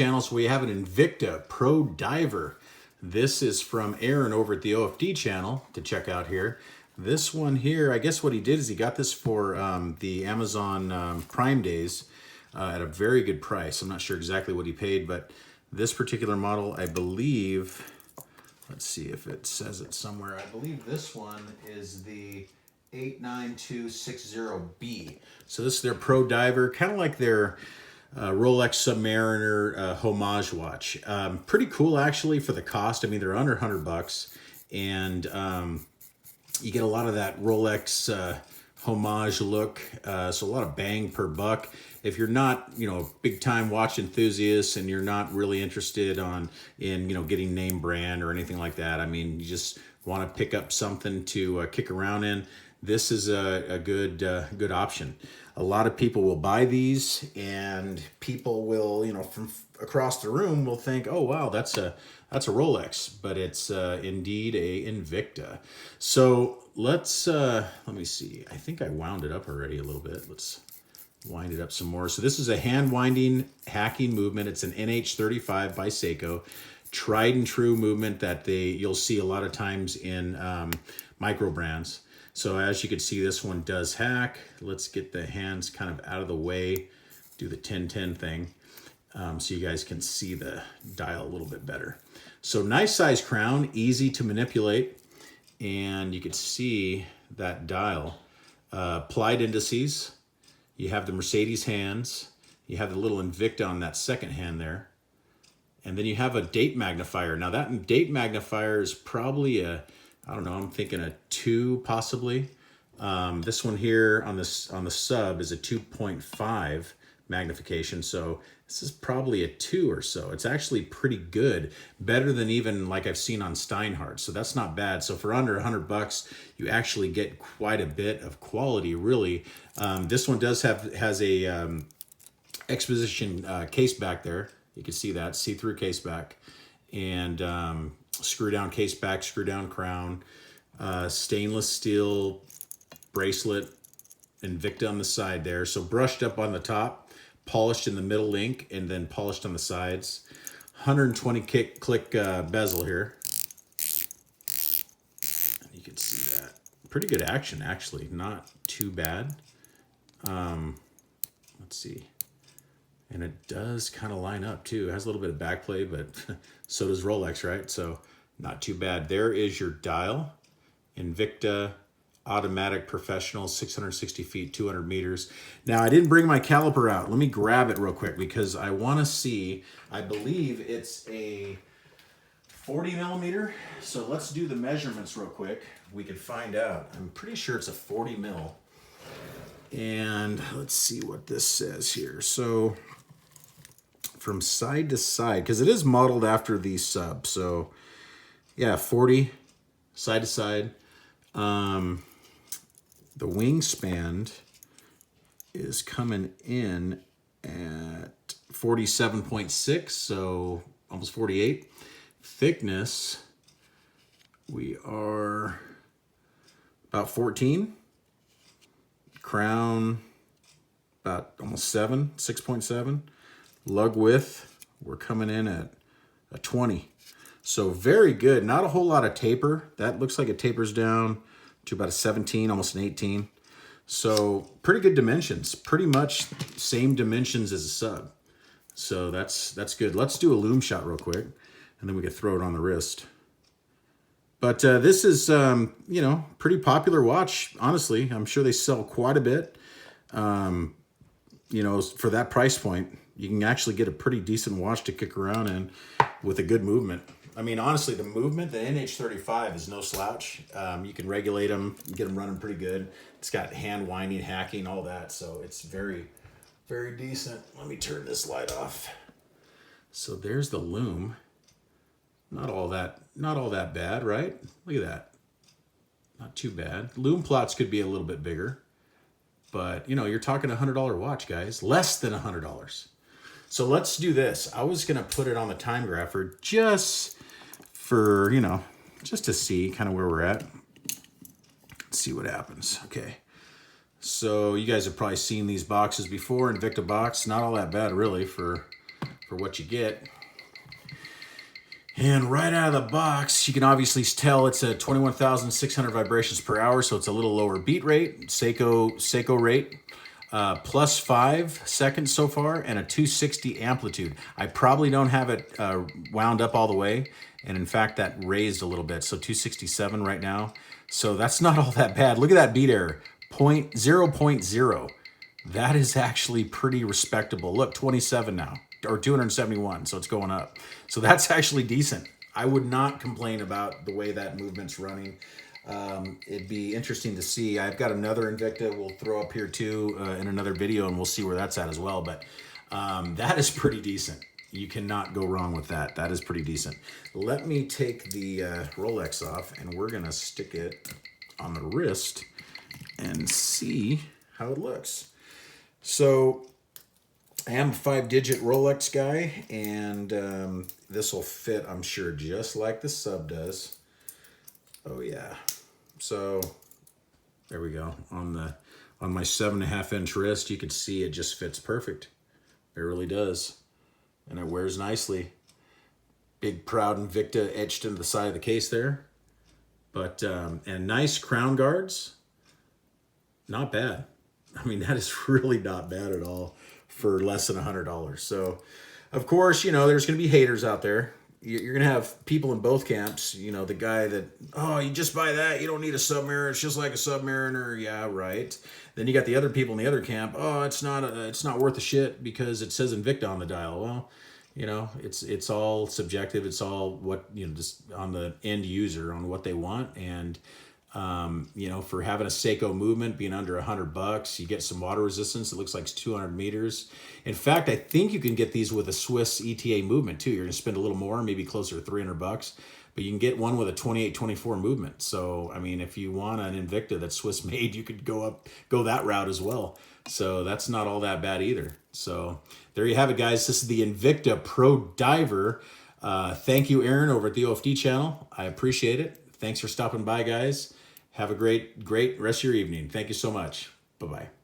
Channel. So we have an Invicta Pro Diver. This is from Aaron over at the OFD channel to check out here. This one here, I guess what he did is he got this for the Amazon Prime Days at a very good price. I'm not sure exactly what he paid, but this particular model, I believe, let's see if it says it somewhere. I believe this one is the 89260B. So this is their Pro Diver, kind of like their Rolex Submariner homage watch. Pretty cool actually for the cost. I mean, they're under $100, and you get a lot of that Rolex homage look. So a lot of bang per buck. If you're not, big time watch enthusiast and you're not really interested in getting name brand or anything like that, I mean, you just want to pick up something to kick around in, this is a good option. A lot of people will buy these, and people will, from across the room will think, oh wow, that's a Rolex, but it's indeed a Invicta. So let me see. I think I wound it up already a little bit. Let's wind it up some more. So this is a hand winding hacking movement. It's an NH35 by Seiko, tried and true movement that you'll see a lot of times in micro brands. So as you can see, this one does hack. Let's get the hands kind of out of the way, do the 10-10 thing, so you guys can see the dial a little bit better. So nice size crown, easy to manipulate, and you can see that dial. Plied indices. You have the Mercedes hands. You have the little Invicta on that second hand there. And then you have a date magnifier. Now that date magnifier is probably I'm thinking a 2 possibly. This one here on the sub is a 2.5 magnification. So this is probably a 2 or so. It's actually pretty good, better than even like I've seen on Steinhardt. So that's not bad. So for under $100, you actually get quite a bit of quality, really. This one has a exposition case back there. You can see that see-through case back, and screw down case back, screw down crown, stainless steel bracelet, Invicta on the side there. So brushed up on the top, polished in the middle link, and then polished on the sides. 120 click bezel here. And you can see that. Pretty good action, actually. Not too bad. Let's see. And it does kind of line up too. It has a little bit of backplay, but so does Rolex, right? So not too bad. There is your dial. Invicta automatic professional, 660 feet, 200 meters. Now I didn't bring my caliper out. Let me grab it real quick because I want to see, I believe it's a 40 millimeter. So let's do the measurements real quick. We can find out. I'm pretty sure it's a 40 mil. And let's see what this says here. So from side to side, because it is modeled after the sub. So yeah, 40 side to side. The wingspan is coming in at 47.6, so almost 48. Thickness, we are about 14. Crown, about almost 7, 6.7. Lug width, we're coming in at a 20. So very good. Not a whole lot of taper. That looks like it tapers down to about a 17, almost an 18. So pretty good dimensions. Pretty much same dimensions as a sub. So that's good. Let's do a Loom Shot real quick, and then we can throw it on the wrist. But this is, pretty popular watch, honestly. I'm sure they sell quite a bit. For that price point, you can actually get a pretty decent watch to kick around in with a good movement. I mean, honestly, the movement, the NH35 is no slouch. You can regulate them, get them running pretty good. It's got hand winding, hacking, all that. So it's very, very decent. Let me turn this light off. So there's the Loom. Not all that bad, right? Look at that. Not too bad. Loom plots could be a little bit bigger, but you're talking $100 watch, guys. Less than $100. So let's do this. I was gonna put it on the time grapher just for, just to see kind of where we're at. Let's see what happens. Okay. So you guys have probably seen these boxes before. Invicta box, not all that bad really for for what you get. And right out of the box, you can obviously tell it's a 21,600 vibrations per hour, so it's a little lower beat rate, Seiko rate, plus 5 seconds so far, and a 260 amplitude. I probably don't have it wound up all the way, and in fact, that raised a little bit, so 267 right now. So that's not all that bad. Look at that beat error, 0.0. That is actually pretty respectable. Look, 27 now, or 271, so it's going up. So that's actually decent. I would not complain about the way that movement's running. It'd be interesting to see. I've got another Invicta we'll throw up here too in another video, and we'll see where that's at as well. But that is pretty decent. You cannot go wrong with that. That is pretty decent. Let me take the Rolex off, and we're going to stick it on the wrist and see how it looks. So I am a 5-digit Rolex guy, and this will fit, I'm sure, just like the sub does. Oh yeah. So there we go. On my 7.5-inch wrist, you can see it just fits perfect. It really does. And it wears nicely. Big proud Invicta etched into the side of the case there. But and nice crown guards. Not bad. I mean, that is really not bad at all for less than $100. So, of course, you know, there's going to be haters out there. You're going to have people in both camps. You know, the guy that, oh, you just buy that. You don't need a Submariner. It's just like a Submariner. Yeah, right. Then you got the other people in the other camp. Oh, it's not worth the shit because it says Invicta on the dial. Well, you know, it's all subjective. It's all what, you know, just on the end user on what they want. And you know, for having a Seiko movement being under $100, you get some water resistance. It looks like it's 200 meters. In fact, I think you can get these with a Swiss ETA movement too. You're gonna spend a little more, maybe closer to $300, but you can get one with a 28-24 movement. So, I mean, if you want an Invicta that's Swiss made, you could go that route as well. So that's not all that bad either. So there you have it, guys. This is the Invicta Pro Diver. Thank you, Aaron, over at the OFD channel. I appreciate it. Thanks for stopping by, guys. Have a great rest of your evening. Thank you so much. Bye-bye.